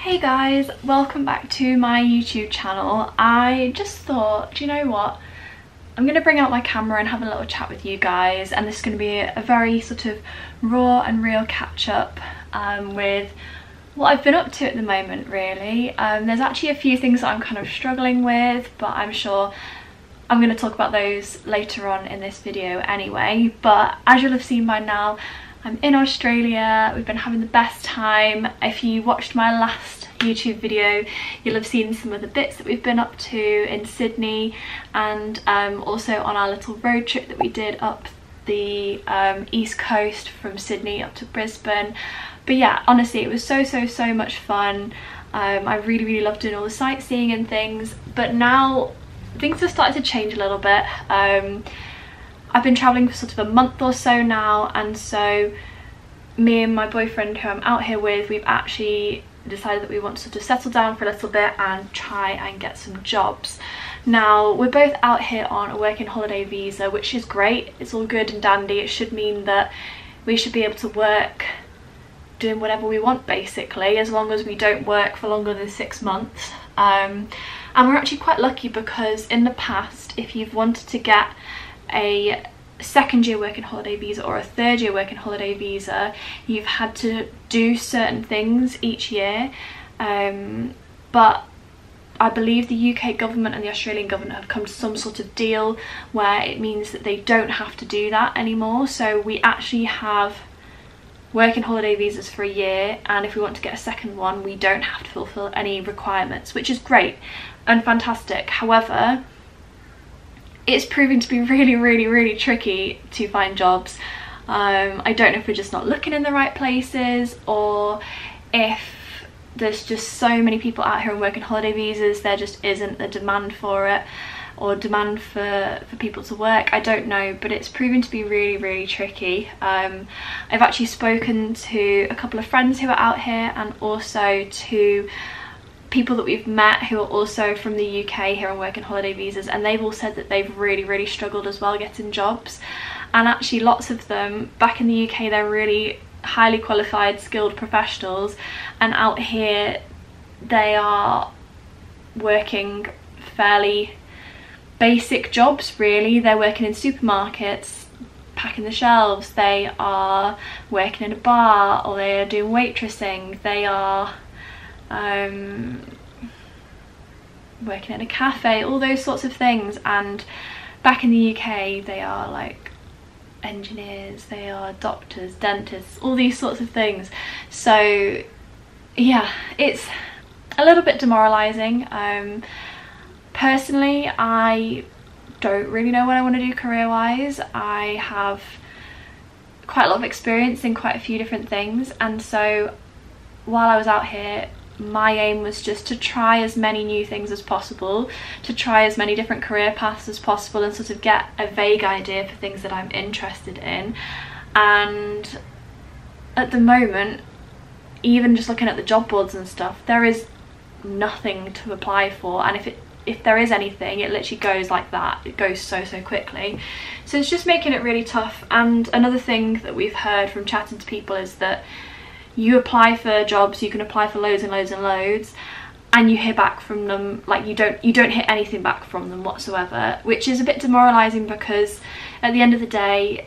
Hey guys, welcome back to my YouTube channel. I just thought, do you know what? I'm going to bring out my camera and have a little chat with you guys, and this is going to be a very sort of raw and real catch up with what I've been up to at the moment really. There's actually a few things that I'm kind of struggling with, but I'm sure I'm going to talk about those later on in this video anyway. But as you'll have seen by now, I'm in Australia. We've been having the best time. If you watched my last YouTube video, you'll have seen some of the bits that we've been up to in Sydney, and also on our little road trip that we did up the east coast from Sydney up to Brisbane. But yeah, honestly, it was so much fun. I really loved doing all the sightseeing and things, but now things have started to change a little bit. I've been travelling for sort of a month or so now, and so me and my boyfriend, who I'm out here with, we've actually decided that we want to sort of settle down for a little bit and try and get some jobs. Now, we're both out here on a working holiday visa, which is great. It's all good and dandy. It should mean that we should be able to work doing whatever we want basically, as long as we don't work for longer than 6 months. And we're actually quite lucky because in the past, if you've wanted to get a second year working holiday visa or a third year working holiday visa, you've had to do certain things each year, but I believe the UK government and the Australian government have come to some sort of deal where it means that they don't have to do that anymore. So we actually have working holiday visas for a year, and if we want to get a second one, we don't have to fulfill any requirements, which is great and fantastic. However, it's proving to be really tricky to find jobs. I don't know if we're just not looking in the right places, or if there's just so many people out here on working holiday visas, there just isn't a demand for it, or demand for people to work. I don't know, but it's proving to be really tricky. I've actually spoken to a couple of friends who are out here, and also to people that we've met who are also from the UK here on working holiday visas, and they've all said that they've really struggled as well getting jobs. And actually lots of them back in the UK, they're really highly qualified, skilled professionals, and out here they are working fairly basic jobs really. They're working in supermarkets, packing the shelves, they are working in a bar, or they are doing waitressing, they are working in a cafe, all those sorts of things. And back in the UK they are like engineers, they are doctors, dentists, all these sorts of things. So yeah, it's a little bit demoralising. Personally, I don't really know what I want to do career-wise. I have quite a lot of experience in quite a few different things, and so while I was out here, my aim was just to try as many new things as possible, to try as many different career paths as possible, and sort of get a vague idea for things that I'm interested in. And at the moment, even just looking at the job boards and stuff, there is nothing to apply for, and if there is anything, it literally goes like that. It goes so quickly. So it's just making it really tough. And another thing that we've heard from chatting to people is that you apply for jobs, you can apply for loads and loads, and you hear back from them, like you don't hear anything back from them whatsoever, which is a bit demoralising, because at the end of the day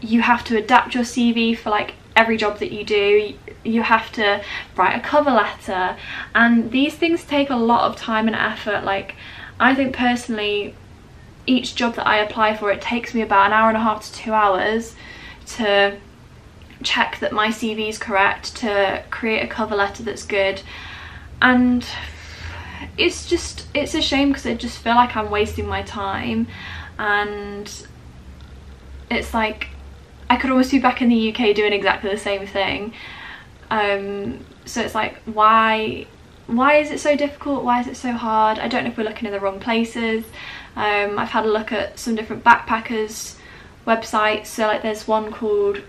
you have to adapt your CV for like every job that you do. You have to write a cover letter, and these things take a lot of time and effort. Like, I think personally, each job that I apply for, it takes me about an hour and a half to 2 hours to check that my CV is correct, to create a cover letter that's good. And it's a shame, because I just feel like I'm wasting my time, and it's like I could almost be back in the UK doing exactly the same thing. So it's like, why is it so difficult? Why is it so hard? I don't know if we're looking in the wrong places. I've had a look at some different backpackers websites, so like there's one called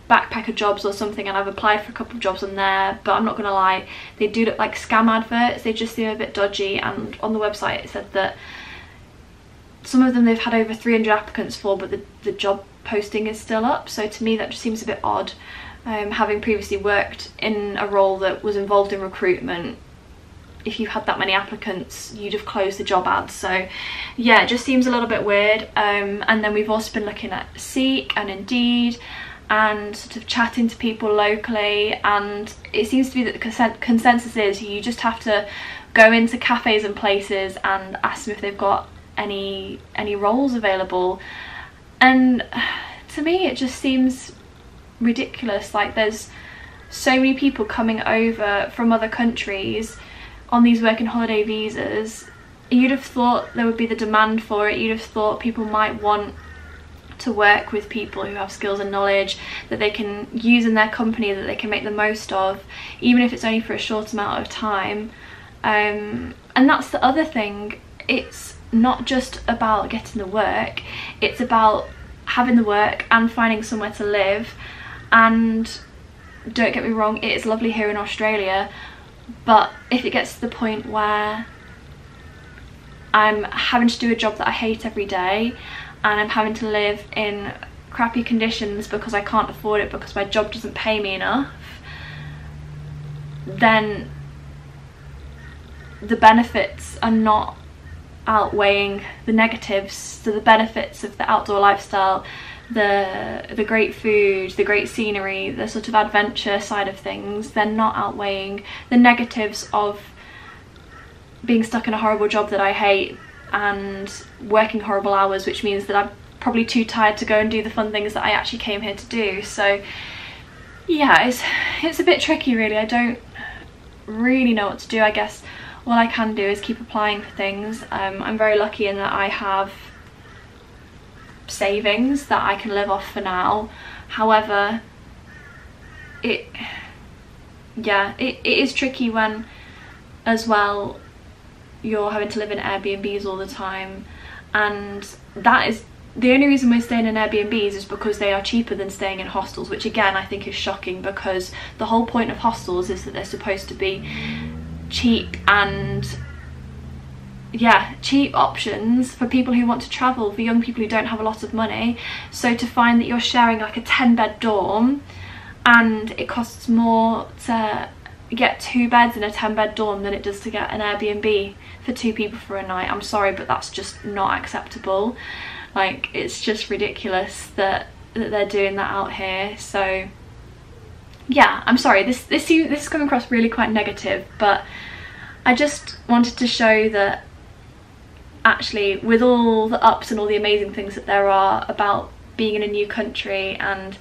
Backpacker Jobs or something, and I've applied for a couple of jobs on there, but I'm not gonna lie, they do look like scam adverts. They just seem a bit dodgy, and on the website it said that some of them they've had over 300 applicants for, but the job posting is still up. So to me that just seems a bit odd. having previously worked in a role that was involved in recruitment, if you had that many applicants, you'd have closed the job ad. So yeah, it just seems a little bit weird. And then we've also been looking at Seek and Indeed and sort of chatting to people locally, and it seems to be that the consensus is you just have to go into cafes and places and ask them if they've got any roles available. And to me it just seems ridiculous. Like, there's so many people coming over from other countries on these working holiday visas. You'd have thought there would be the demand for it. You'd have thought people might want to work with people who have skills and knowledge that they can use in their company, that they can make the most of, even if it's only for a short amount of time. And that's the other thing. It's not just about getting the work, it's about having the work and finding somewhere to live. And don't get me wrong, it is lovely here in Australia, but if it gets to the point where I'm having to do a job that I hate every day, and I'm having to live in crappy conditions because I can't afford it, because my job doesn't pay me enough, then the benefits are not outweighing the negatives. So the benefits of the outdoor lifestyle, the great food, the great scenery, the sort of adventure side of things, they're not outweighing the negatives of being stuck in a horrible job that I hate and working horrible hours, which means that I'm probably too tired to go and do the fun things that I actually came here to do. So yeah, it's a bit tricky really. I don't really know what to do. I guess all I can do is keep applying for things. I'm very lucky in that I have savings that I can live off for now. However, it is tricky when, as well, you're having to live in Airbnbs all the time, and that is the only reason we're staying in Airbnbs is because they are cheaper than staying in hostels, which again I think is shocking, because the whole point of hostels is that they're supposed to be cheap, and yeah, cheap options for people who want to travel, for young people who don't have a lot of money. So to find that you're sharing like a 10-bed dorm and it costs more to get 2 beds in a 10-bed dorm than it does to get an Airbnb for 2 people for a night, I'm sorry, but that's just not acceptable. Like, it's just ridiculous that they're doing that out here. So yeah, I'm sorry, this is coming across really quite negative, but I just wanted to show that actually, with all the ups and all the amazing things that there are about being in a new country and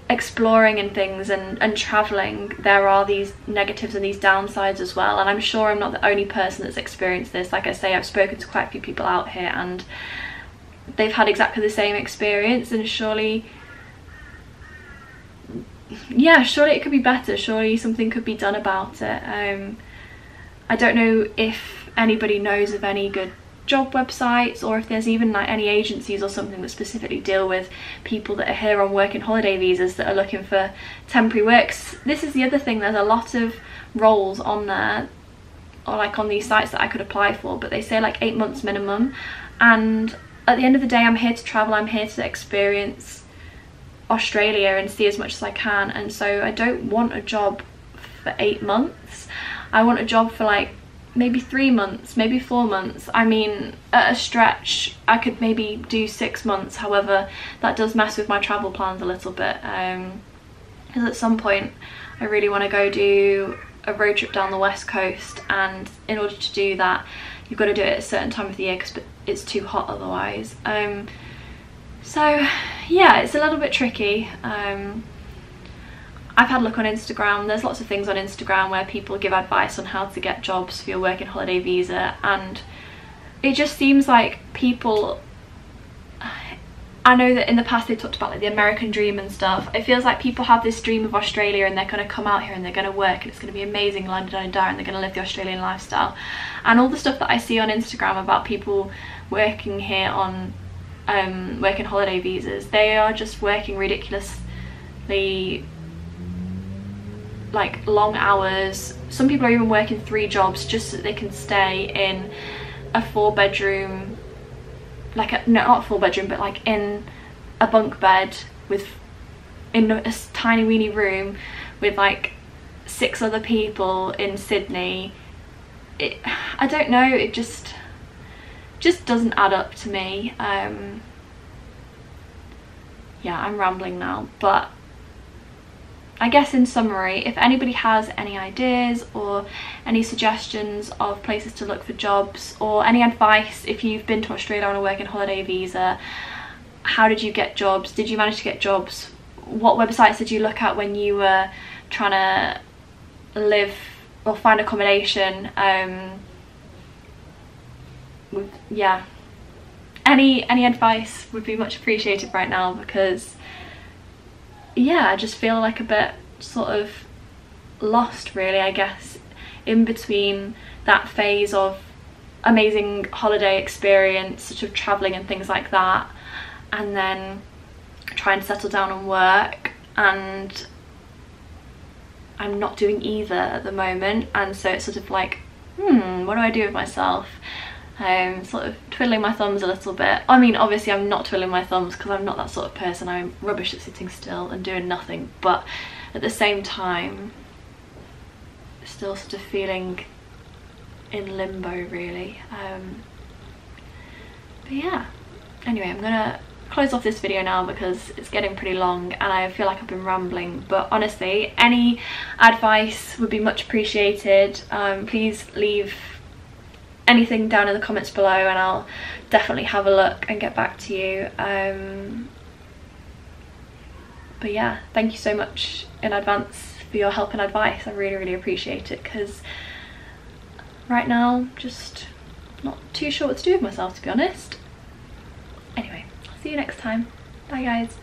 exploring and things and travelling, there are these negatives and these downsides as well. And I'm sure I'm not the only person that's experienced this. Like I say, I've spoken to quite a few people out here and they've had exactly the same experience, and surely, yeah, surely it could be better. Surely something could be done about it. I don't know if anybody knows of any good job websites, or if there's even like any agencies or something that specifically deal with people that are here on working holiday visas that are looking for temporary works. This is the other thing, there's a lot of roles on there, or like on these sites that I could apply for, but they say like 8 months minimum, and at the end of the day I'm here to travel, I'm here to experience Australia and see as much as I can, and so I don't want a job for 8 months. I want a job for like maybe 3 months, maybe 4 months. I mean, at a stretch I could maybe do 6 months. However, that does mess with my travel plans a little bit, because at some point I really want to go do a road trip down the west coast, and in order to do that you've got to do it at a certain time of the year because it's too hot otherwise. So yeah, it's a little bit tricky. I've had a look on Instagram. There's lots of things on Instagram where people give advice on how to get jobs for your working holiday visa, and it just seems like people, I know that in the past they talked about like the American dream and stuff. It feels like people have this dream of Australia and they're going to come out here and they're going to work and it's going to be amazing, and they're going to live the Australian lifestyle. And all the stuff that I see on Instagram about people working here on working holiday visas, they are just working ridiculously like long hours. Some people are even working 3 jobs just so that they can stay in a 4-bedroom, like no, not a 4-bedroom, but like in a bunk bed with in a tiny weeny room with like 6 other people in Sydney. I don't know, it just doesn't add up to me. Yeah, I'm rambling now, but I guess in summary, if anybody has any ideas or any suggestions of places to look for jobs, or any advice if you've been to Australia on a working holiday visa, how did you get jobs? Did you manage to get jobs? What websites did you look at when you were trying to live or find accommodation? Yeah, any advice would be much appreciated right now, because yeah, I just feel like a bit sort of lost really, I guess, in between that phase of amazing holiday experience, sort of travelling and things like that, and then trying to settle down and work, and I'm not doing either at the moment. And so it's sort of like, what do I do with myself? Sort of twiddling my thumbs a little bit. I mean, obviously I'm not twiddling my thumbs because I'm not that sort of person. I'm rubbish at sitting still and doing nothing, but at the same time still sort of feeling in limbo really. But yeah, anyway, I'm gonna close off this video now because it's getting pretty long and I feel like I've been rambling. But honestly, any advice would be much appreciated. Please leave anything down in the comments below and I'll definitely have a look and get back to you. But yeah, thank you so much in advance for your help and advice. I really appreciate it, because right now just not too sure what to do with myself, to be honest. Anyway, I'll see you next time. Bye guys.